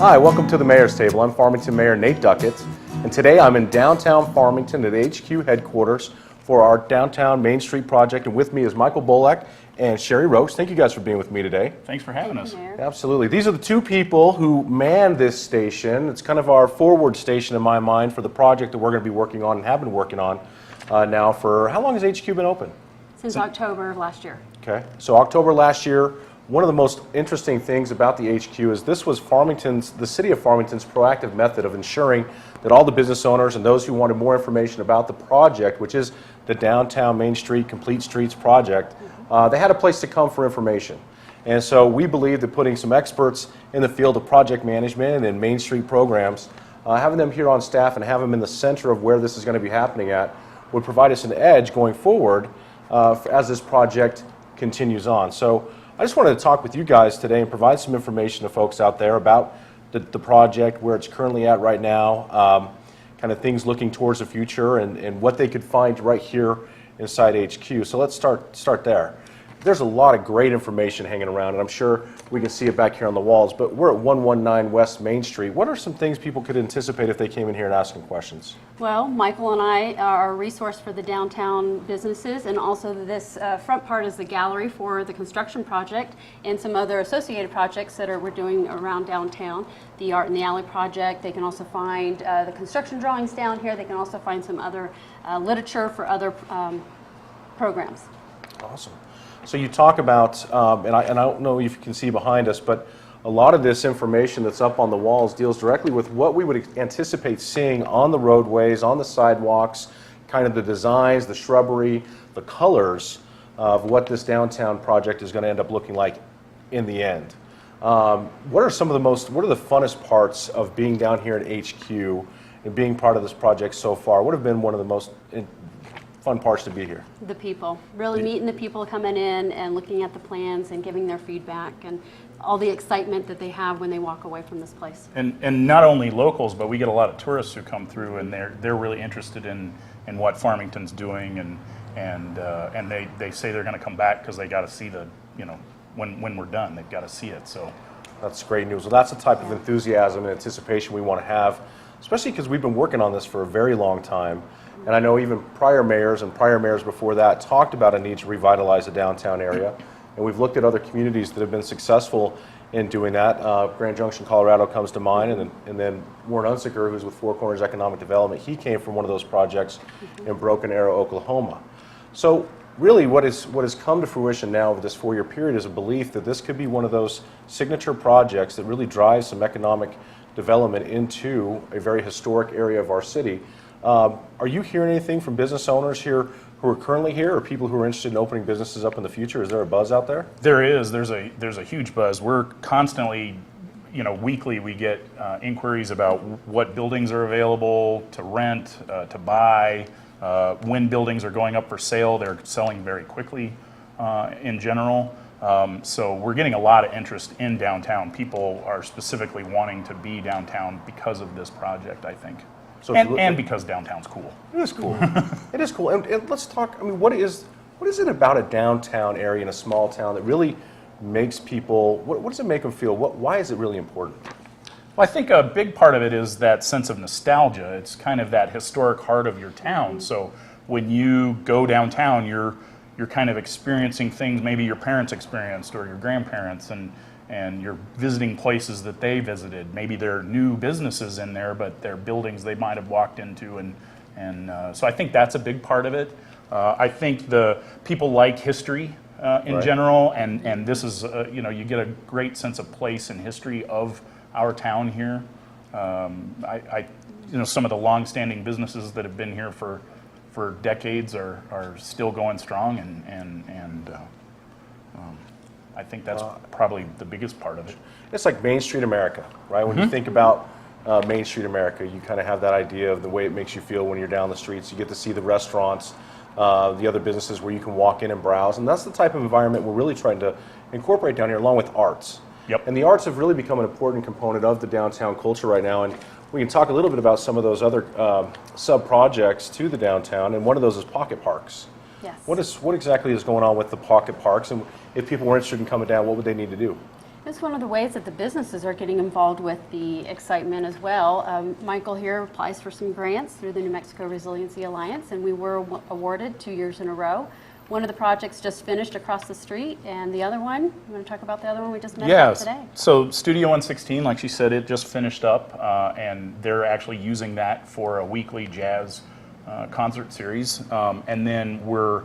Hi, welcome to the Mayor's Table. I'm Farmington Mayor Nate Duckett, and today I'm in downtown Farmington at HQ headquarters for our downtown Main Street project, and with me is Michael Bolek and Sherry Roach. Thank you guys for being with me today. Thanks for having us. Absolutely. These are the two people who man this station. It's kind of our forward station in my mind for the project that we're going to be working on and have been working on now for, how long has HQ been open? Since October of last year. Okay, so October last year. One of the most interesting things about the HQ is this was the city of Farmington's proactive method of ensuring that all the business owners and those who wanted more information about the project, which is the Downtown Main Street Complete Streets project, they had a place to come for information. And so we believe that putting some experts in the field of project management and Main Street programs, having them here on staff and have them in the center of where this is going to be happening at, would provide us an edge going forward as this project continues on. So I just wanted to talk with you guys today and provide some information to folks out there about the project, where it's currently at right now, kind of things looking towards the future, and what they could find right here inside HQ. So let's start there. There's a lot of great information hanging around, and I'm sure we can see it back here on the walls, but we're at 119 West Main Street. What are some things people could anticipate if they came in here and asked some questions? Well, Michael and I are a resource for the downtown businesses, and also this front part is the gallery for the construction project and some other associated projects that we're doing around downtown. The Art in the Alley project, they can also find the construction drawings down here. They can also find some other literature for other programs. Awesome. So you talk about, and I don't know if you can see behind us, but a lot of this information that's up on the walls deals directly with what we would anticipate seeing on the roadways, on the sidewalks, kind of the designs, the shrubbery, the colors of what this downtown project is going to end up looking like in the end. What are the funnest parts of being down here at HQ and being part of this project so far? What have been one of the most fun parts to be here? The people. Really meeting the people coming in and looking at the plans and giving their feedback and all the excitement that they have when they walk away from this place. And not only locals, but we get a lot of tourists who come through, and they're really interested in what Farmington's doing, and they say they're going to come back because they got to see when we're done, they've got to see it. So that's great news. Well, that's the type of enthusiasm and anticipation we want to have, especially because we've been working on this for a very long time. And I know even prior mayors and prior mayors before that talked about a need to revitalize the downtown area. And we've looked at other communities that have been successful in doing that. Grand Junction, Colorado comes to mind, and then Warren Unsicker, who's with Four Corners Economic Development, he came from one of those projects in Broken Arrow, Oklahoma. So really what has come to fruition now over this 4-year period is a belief that this could be one of those signature projects that really drives some economic development into a very historic area of our city. Are you hearing anything from business owners here who are currently here, or people who are interested in opening businesses up in the future? Is there a buzz out there? there is. There's a huge buzz. We're constantly, weekly we get inquiries about what buildings are available to rent, to buy, when buildings are going up for sale. They're selling very quickly in general. So we're getting a lot of interest in downtown. People are specifically wanting to be downtown because of this project, I think. So and because downtown's cool. It is cool. It is cool. And let's talk, I mean, what is it about a downtown area in a small town that really makes people, what does it make them feel? Why is it really important? Well, I think a big part of it is that sense of nostalgia. It's kind of that historic heart of your town. So when you go downtown, you're kind of experiencing things maybe your parents experienced or your grandparents, and you're visiting places that they visited. Maybe there are new businesses in there, but they're buildings they might have walked into, and so I think that's a big part of it. I think the people like history in general, and this is you get a great sense of place and history of our town here. Some of the long-standing businesses that have been here for decades are still going strong, and I think that's probably the biggest part of it. It's like Main Street America, right? When you think about Main Street America, you kind of have that idea of the way it makes you feel when you're down the streets. You get to see the restaurants, the other businesses where you can walk in and browse, and that's the type of environment we're really trying to incorporate down here, along with arts. Yep. And the arts have really become an important component of the downtown culture right now, and we can talk a little bit about some of those other sub-projects to the downtown, and one of those is pocket parks. Yes. What exactly is going on with the pocket parks, and if people were interested in coming down, what would they need to do? It's one of the ways that the businesses are getting involved with the excitement as well. Michael here applies for some grants through the New Mexico Resiliency Alliance, and we were awarded 2 years in a row. One of the projects just finished across the street, and the other one, you want to talk about the other one we just met about today? So Studio 116, like she said, it just finished up, and they're actually using that for a weekly jazz concert series. And then we're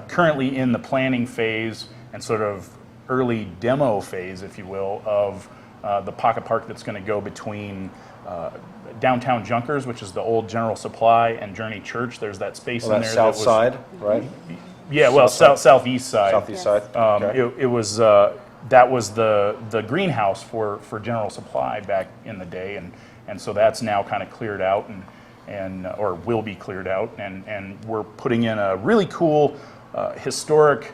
currently in the planning phase and sort of early demo phase, if you will, of the pocket park that's going to go between downtown Junkers, which is the old General Supply, and Journey Church. There's that space in there. South side, right? Yeah, well, southeast side. Southeast side. Okay. It was that was the greenhouse for General Supply back in the day, and so that's now kind of cleared out and or will be cleared out, and we're putting in a really cool historic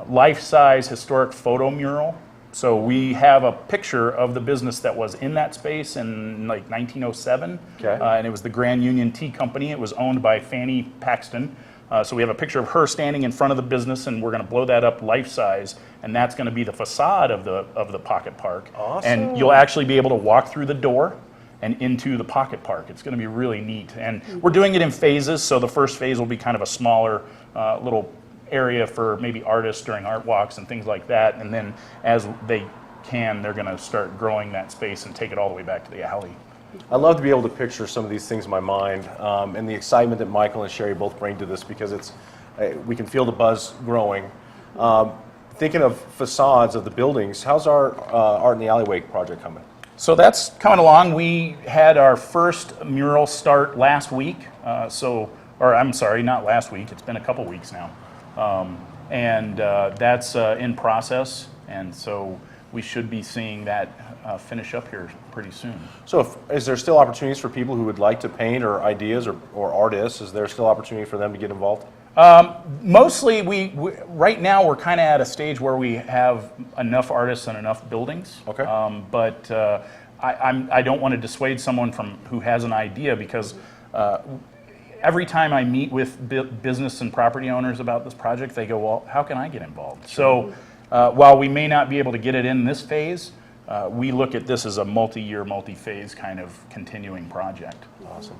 life-size historic photo mural. So we have a picture of the business that was in that space in like 1907, Okay. And it was the Grand Union Tea Company. It was owned by Fanny Paxton. So we have a picture of her standing in front of the business, and we're going to blow that up life-size, and that's going to be the facade of the pocket park. Awesome. And you'll actually be able to walk through the door and into the pocket park. It's going to be really neat. And we're doing it in phases, so the first phase will be kind of a smaller little area for maybe artists during art walks and things like that, and then as they're going to start growing that space and take it all the way back to the alley. I love to be able to picture some of these things in my mind, and the excitement that Michael and Sherry both bring to this, because we can feel the buzz growing. Thinking of facades of the buildings, how's our Art in the Alleyway project coming? So that's coming along. We had our first mural start last week, or I'm sorry, not last week, it's been a couple weeks now. And that's in process, and so we should be seeing that finish up here pretty soon. So is there still opportunities for people who would like to paint, or ideas, or artists? Is there still opportunity for them to get involved? Mostly, we right now we're kind of at a stage where we have enough artists and enough buildings. Okay. But I don't want to dissuade someone who has an idea, because every time I meet with business and property owners about this project, they go, well, how can I get involved? So while we may not be able to get it in this phase, we look at this as a multi-year, multi-phase kind of continuing project. Awesome.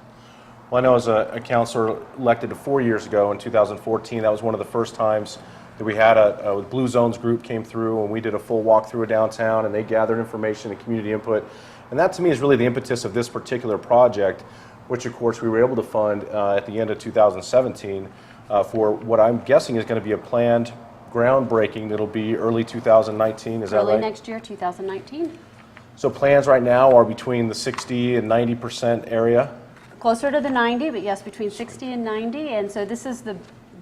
Well, I know as a counselor elected 4 years ago in 2014, that was one of the first times that we had a Blue Zones group came through, and we did a full walkthrough of downtown, and they gathered information and community input. And that to me is really the impetus of this particular project, which of course we were able to fund at the end of 2017 for what I'm guessing is going to be a planned groundbreaking that'll be early 2019. Is that right? Early next year, 2019. So plans right now are between the 60 and 90% area. Closer to the 90, but yes, between 60 and 90. And so this is the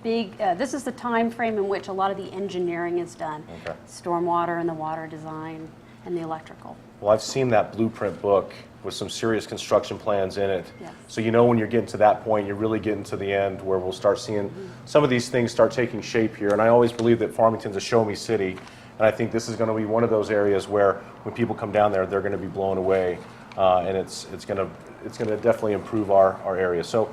this is the time frame in which a lot of the engineering is done. Okay. Stormwater and the water design and the electrical. Well, I've seen that blueprint book with some serious construction plans in it. Yes. So you know when you're getting to that point, you're really getting to the end where we'll start seeing some of these things start taking shape here. And I always believe that Farmington's a show-me city, and I think this is going to be one of those areas where when people come down there, they're going to be blown away, and it's going to definitely improve our area. So,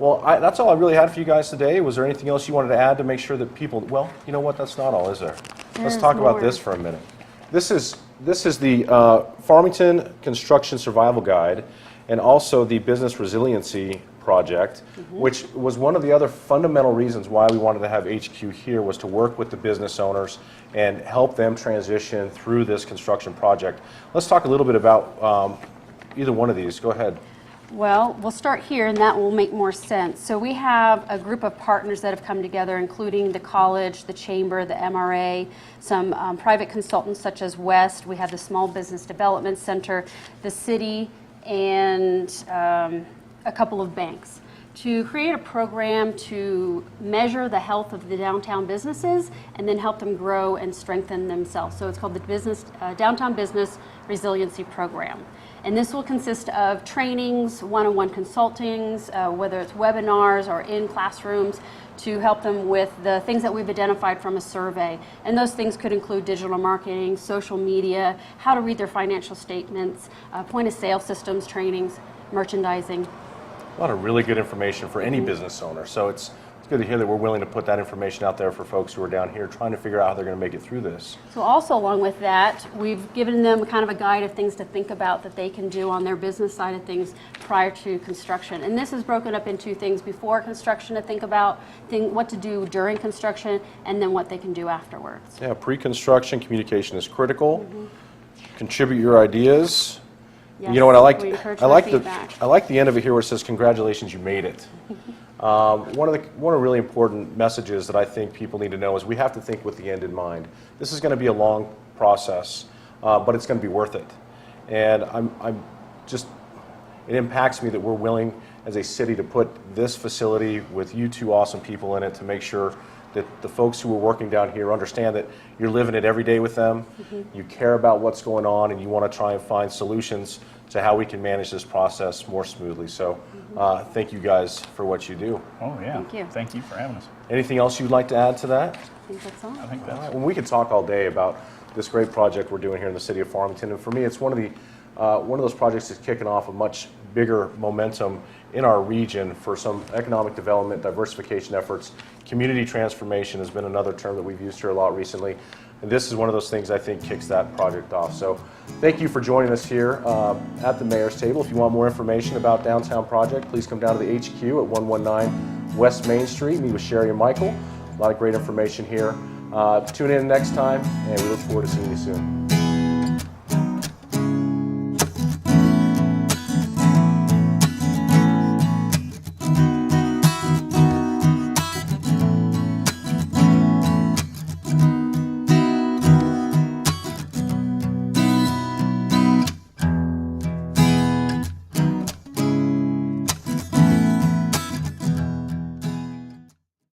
well, that's all I really had for you guys today. Was there anything else you wanted to add to make sure that people? Well, you know what? That's not all, is there? Let's talk about this for a minute. This is the Farmington Construction Survival Guide, and also the Business Resiliency Project, which was one of the other fundamental reasons why we wanted to have HQ here, was to work with the business owners and help them transition through this construction project. Let's talk a little bit about either one of these. Go ahead. Well, we'll start here, and that will make more sense. So we have a group of partners that have come together, including the college, the chamber, the MRA, some private consultants such as West. We have the Small Business Development Center, the city, and a couple of banks, to create a program to measure the health of the downtown businesses and then help them grow and strengthen themselves. So it's called the Downtown Business Resiliency Program. And this will consist of trainings, one-on-one consultings, whether it's webinars or in classrooms, to help them with the things that we've identified from a survey. And those things could include digital marketing, social media, how to read their financial statements, point-of-sale systems trainings, merchandising. A lot of really good information for any business owner. So it's going good to hear that we're willing to put that information out there for folks who are down here trying to figure out how they're going to make it through this. So also along with that, we've given them kind of a guide of things to think about that they can do on their business side of things prior to construction. And this is broken up into things before construction to think about, what to do during construction, and then what they can do afterwards. Yeah, pre-construction communication is critical. Contribute your ideas. Yes, You know what I like? we encourage I like that the feedback. I like the end of it here where it says congratulations, you made it. One of the really important messages that I think people need to know is we have to think with the end in mind. This is going to be a long process, but it's going to be worth it. And it impacts me that we're willing as a city to put this facility with you two awesome people in it to make sure that the folks who are working down here understand that you're living it every day with them, you care about what's going on, and you want to try and find solutions to how we can manage this process more smoothly. So thank you guys for what you do. Oh, yeah. Thank you. Thank you for having us. Anything else you'd like to add to that? I think that's all. I think All that's right, well, we could talk all day about this great project we're doing here in the city of Farmington, and for me, it's one of those projects that's kicking off a much bigger momentum in our region for some economic development, diversification efforts. Community transformation has been another term that we've used here a lot recently, and this is one of those things I think kicks that project off. So thank you for joining us here at the Mayor's Table. If you want more information about Downtown Project, please come down to the HQ at 119 West Main Street, meet with Sherry and Michael. A lot of great information here. Tune in next time, and we look forward to seeing you soon.